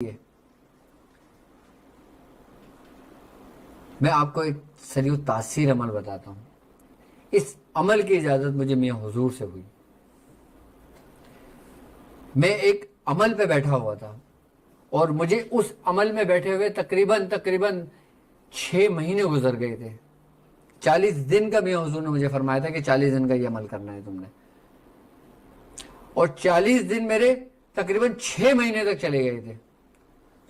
मैं आपको एक सरीउ तासीर अमल बताता हूँ। इस अमल की इजाज़त मुझे मियाँ हुजूर से हुई। मैं एक अमल पे बैठा हुआ था और मुझे उस अमल में बैठे हुए तकरीबन 6 महीने गुजर गए थे। 40 दिन का मियाँ हुजूर ने मुझे फरमाया था कि 40 दिन का ये अमल करना है तुमने, और 40 दिन मेरे तकरीबन 6 महीने तक चले गए थे।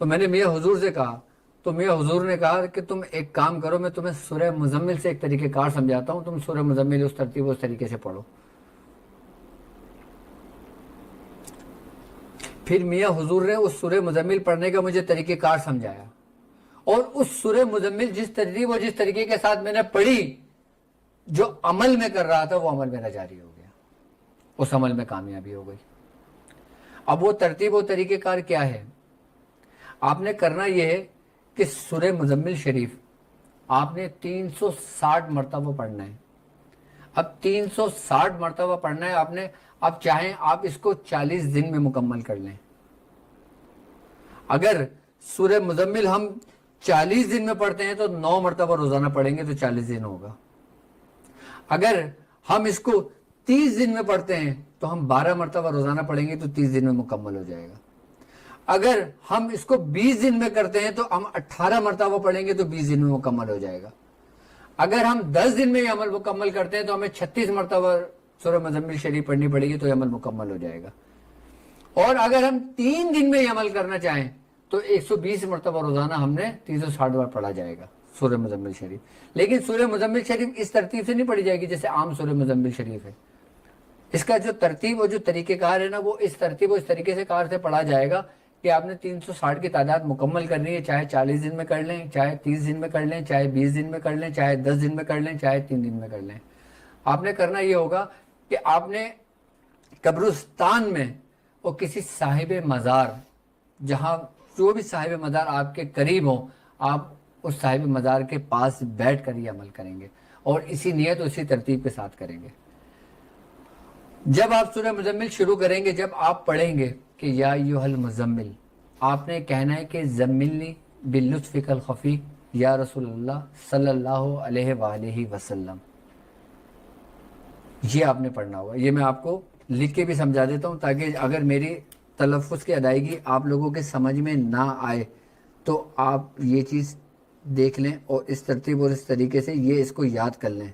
तो मैंने मियाँ हुजूर से कहा, तो मियाँ हुजूर ने कहा कि तुम एक काम करो, मैं तुम्हें सूरह मुज़म्मिल से एक तरीके कार समझाता हूँ, तुम सूरह मुज़म्मिल उस तरतीब उस तरीके से पढ़ो। फिर मियाँ हुजूर ने उस सूरह मुज़म्मिल पढ़ने का मुझे तरीके कार समझाया, और उस सूरह मुज़म्मिल जिस तरतीब और जिस तरीके के साथ मैंने पढ़ी, जो अमल में कर रहा था वो अमल मेरा जारी हो गया, उस अमल में कामयाबी हो गई। अब वो तरतीब और तरीके कार क्या है? आपने करना यह है कि सूरह मुज़म्मिल शरीफ आपने 360 मरतबा पढ़ना है। अब 360 मरतबा पढ़ना है आपने। अब चाहें आप इसको 40 दिन में मुकम्मल कर लें। अगर सूरह मुज़म्मिल हम 40 दिन में पढ़ते हैं तो 9 मरतबा रोजाना पढ़ेंगे तो 40 दिन होगा। अगर हम इसको 30 दिन में पढ़ते हैं तो हम 12 मरतबा रोजाना पढ़ेंगे तो 30 दिन में मुकम्मल हो जाएगा। अगर हम इसको 20 दिन में करते हैं तो हम 18 मरतबा पढ़ेंगे तो 20 दिन में मुकम्मल हो जाएगा। अगर हम 10 दिन में ये अमल मुकम्मल करते हैं तो हमें 36 मरतबा सूरह मुज़म्मिल शरीफ पढ़नी पड़ेगी तो ये अमल मुकम्मल हो जाएगा। और अगर हम 3 दिन में ये अमल करना चाहें तो 120 मरतबा रोजाना हमने 360 बार पढ़ा जाएगा सूरह मुज़म्मिल शरीफ। लेकिन सूरह मुज़म्मिल शरीफ इस तरतीब से नहीं पढ़ी जाएगी जैसे आम सूरह मुज़म्मिल शरीफ है। इसका जो तरतीब और जो तरीक़ेकार है ना, वो इस तरतीब और इस तरीके से कार से पढ़ा जाएगा कि आपने 360 की तादाद मुकम्मल करनी है, चाहे 40 दिन में कर लें, चाहे 30 दिन में कर लें, चाहे 20 दिन में कर लें, चाहे 10 दिन में कर लें, चाहे 3 दिन में कर लें। आपने करना ये होगा कि आपने कब्रिस्तान में और किसी साहिब मज़ार, जहाँ जो भी साहिब मज़ार आपके करीब हो, आप उस साहिब मज़ार के पास बैठ कर ये अमल करेंगे और इसी नियत और इसी तरतीब के साथ करेंगे। जब आप सूरह मुज़म्मिल शुरू करेंगे, जब आप पढ़ेंगे कि या अय्युहल मुज़म्मिल, आपने कहना है कि ज़म्मिलनी बिल्लुत्फ़िकल ख़फ़ी या रसूलल्लाह सल्लल्लाहु अलैहि वसल्लम। ये आपने पढ़ना होगा। ये मैं आपको लिख के भी समझा देता हूँ ताकि अगर मेरी तलफ़्फ़ुज़ की अदायगी आप लोगों के समझ में ना आए तो आप ये चीज़ देख लें और इस तरतीब और इस तरीके से ये इसको याद कर लें।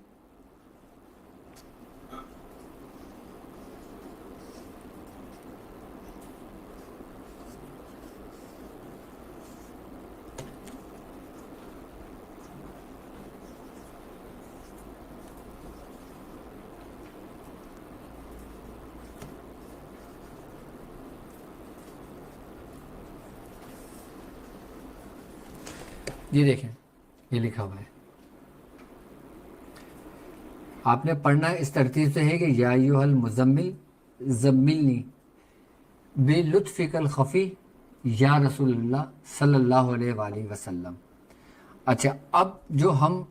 ये देखें, ये लिखा हुआ है। आपने पढ़ना इस तरतीब से है कि या अय्युहल मुज़म्मिल ज़म्मिलनी बिलुत्फ़िकल ख़फ़ी या रसूलल्लाह सल्लल्लाहु अलैहि वसल्लम। अच्छा, अब जो हम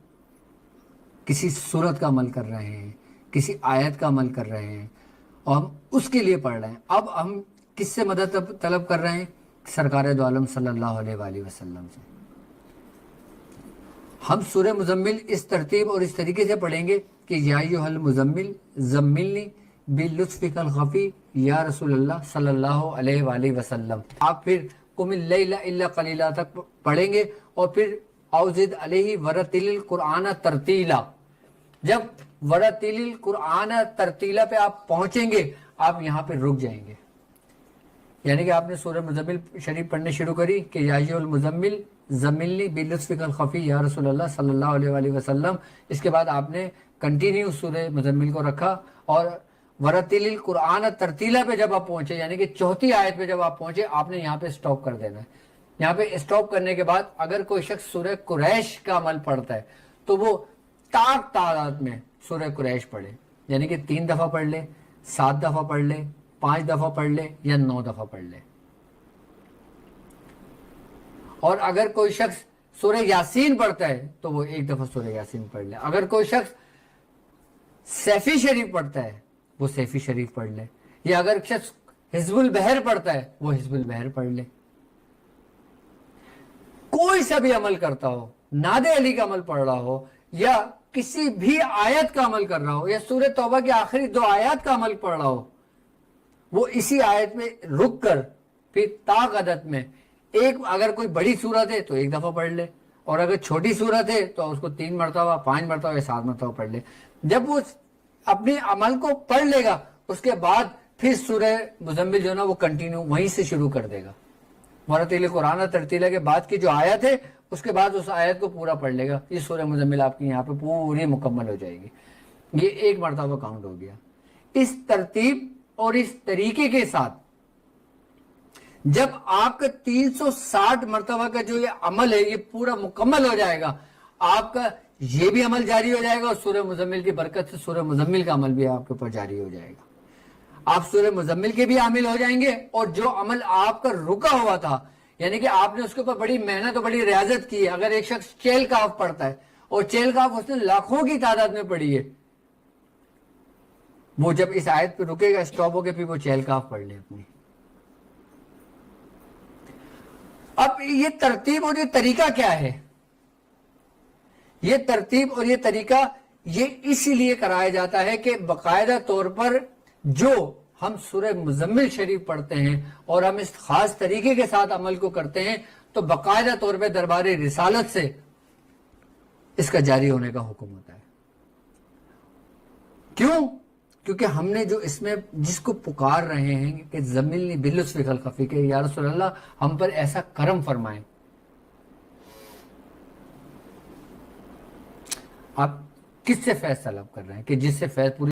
किसी सूरत का अमल कर रहे हैं, किसी आयत का अमल कर रहे हैं और हम उसके लिए पढ़ रहे हैं, अब हम किससे मदद तलब कर रहे हैं? सरकार दो आलम सल्लल्लाहु अलैहि वसल्लम से। हम सूरह मुज़म्मिल इस तरतीब और इस तरीके से पढ़ेंगे कि या अय्युहल मुज़म्मिल ज़म्मिलनी बिलुत्फ़िकल ख़फ़ी या रसूलल्लाह सल्लल्लाहु अलैहि वसल्लम। आप फिर कुमिल लैला इल्ला क़लीला तक पढ़ेंगे और फिर औज़िद अलैहि वरतिलिल कुरआन तरतीला। जब वरतिलिल कुरआन तरतीला पे आप पहुंचेंगे, आप यहाँ पे रुक जाएंगे। यानी कि आपने सूरह मुज़म्मिल शरीफ पढ़ने शुरू करी कि या अय्युहल मुज़म्मिल ज़म्मिलनी बिलुत्फ़िकल ख़फ़ी या रसूलल्लाह सल्लल्लाहु अलैहि वसल्लम। इसके बाद आपने कंटिन्यू सूरह मुज़म्मिल को रखा और वरतिलिल कुरआन तरतीला पे जब आप पहुंचे, यानी कि चौथी आयत पे जब आप पहुंचे, आपने यहाँ पे स्टॉप कर देना है। यहाँ पे स्टॉप करने के बाद अगर कोई शख्स सूरह कुरैश का अमल पढ़ता है तो वो तादाद में सूरह कुरैश पढ़े, यानी कि 3 दफ़ा पढ़ ले, 7 दफ़ा पढ़ ले, 5 दफ़ा पढ़ ले या 9 दफ़ा पढ़ ले। और अगर कोई शख्स सूरह यासीन पढ़ता है तो वो 1 दफ़ा सूरह यासीन पढ़ ले। अगर कोई शख्स सैफी शरीफ पढ़ता है वो सैफी शरीफ पढ़ ले, या अगर शख्स हिज़्बुल बहर पढ़ता है वो हिज़्बुल बहर पढ़ ले। कोई सा भी अमल करता हो, नादे अली का अमल पढ़ रहा हो या किसी भी आयत का अमल कर रहा हो या सूरह तौबा की आखिरी 2 आयत का अमल पढ़ रहा हो, वो इसी आयत में रुक कर फिर ताक़दत में एक, अगर कोई बड़ी सूरत है तो 1 दफा पढ़ ले, और अगर छोटी सूरत है तो उसको 3 मरतबा, 5 मरतबा या 7 मरतबा पढ़ ले। जब वो अपने अमल को पढ़ लेगा उसके बाद फिर सूरह मुज़म्मिल जो ना वो कंटिन्यू वहीं से शुरू कर देगा। मुरतिल कुरान तरतीला के बाद की जो आयत है उसके बाद उस आयत को पूरा पढ़ लेगा। ये सूरह मुज़म्मिल आपकी यहाँ पे पूरी मुकम्मल हो जाएगी। ये 1 मरतबा काउंट हो गया। इस तरतीब और इस तरीके के साथ जब आपका 360 मरतबा का जो ये अमल है ये पूरा मुकम्मल हो जाएगा, आपका ये भी अमल जारी हो जाएगा और सूरह मुज़म्मिल की बरकत से सूरह मुज़म्मिल का अमल भी आपके ऊपर जारी हो जाएगा। आप सूरह मुज़म्मिल के भी आमिल हो जाएंगे और जो अमल आपका रुका हुआ था, यानी कि आपने उसके ऊपर बड़ी मेहनत और बड़ी रियाजत की है। अगर एक शख्स चेल काफ पढ़ता है और चेल काफ उसने लाखों की तादाद में पढ़ी है, वो जब इस आयत पे रुकेगा, स्टॉप होके फिर वो चेल काफ पढ़ ले अपनी। अब ये तरतीब और ये तरीका क्या है? ये तरतीब और ये तरीका ये इसीलिए कराया जाता है कि बाकायदा तौर पर जो हम सूरह मुज़म्मिल शरीफ पढ़ते हैं और हम इस खास तरीके के साथ अमल को करते हैं तो बाकायदा तौर पे दरबार रिसालत से इसका जारी होने का हुक्म होता है। क्यों? क्योंकि हमने जो इसमें जिसको पुकार रहे हैं कि ज़म्मिलनी बिल्लुस्फ़िल खफ़ी के या रसूल अल्लाह हम पर ऐसा करम फरमाएं, आप किससे फैज़ तलब कर रहे हैं कि जिससे फैज़ पूरी